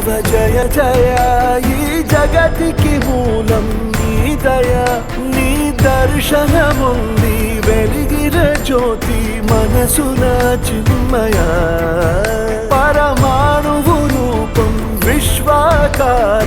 తవ జయ జయ ఈ జగతికి మూలం నీ దయ నీ దర్శనముంది వెలిగిన జ్యోతి మనసున చిన్మయ పరమాణువు రూపం విశ్వాకార